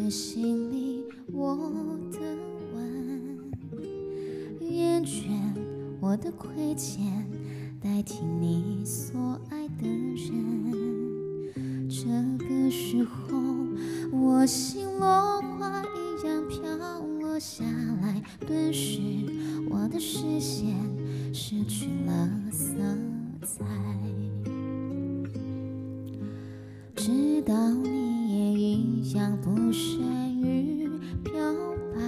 却心里我的吻，厌倦我的亏欠，代替你所爱的人。这个时候，我心落花一样飘落下来，顿时我的视线失去了色彩。知道你也一样不善于表白，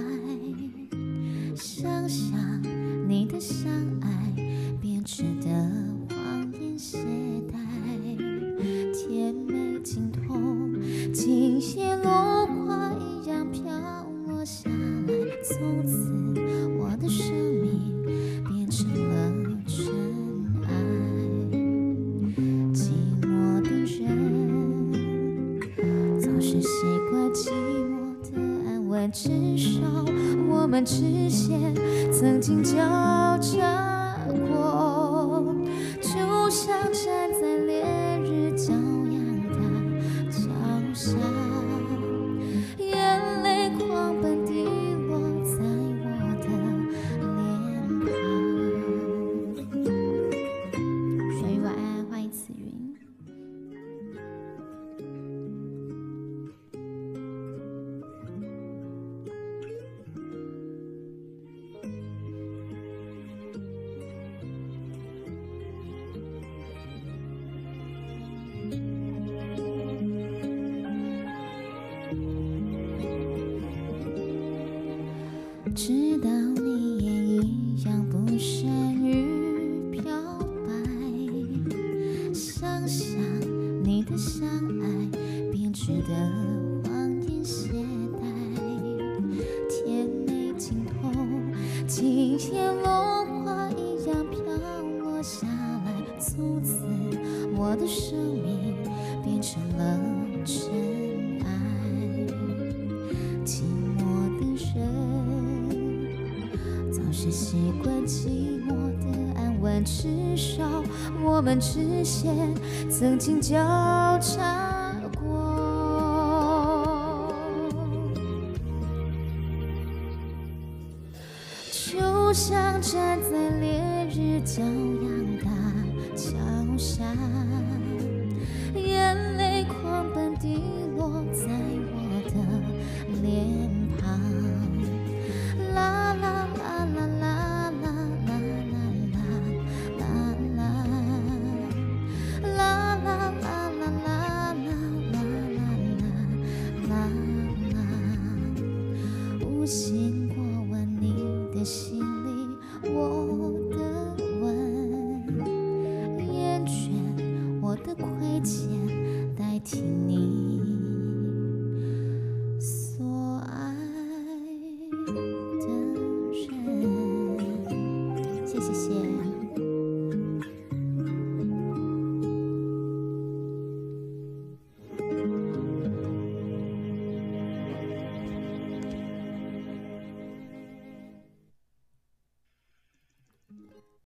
想想你的相爱编织的谎言懈怠，甜美经痛，今夜落花一样飘落下来，从此我的生命变成了尘埃。寂寞的人早是习惯寂寞的安稳，至少我们之间曾经交叉过，就像站在烈日骄阳的脚下，眼泪狂奔滴落在我的脸庞。水语晚安，欢迎慈云。知道你也一样不善于表白，想想你的相爱编织的谎言懈怠，甜美经痛，今夜落花一样飘落下来，从此我的生命变成了尘埃。寂寞的人早是习惯寂寞的安稳，至少我们之间曾经交叉过，就像站在烈日骄阳的脚下，眼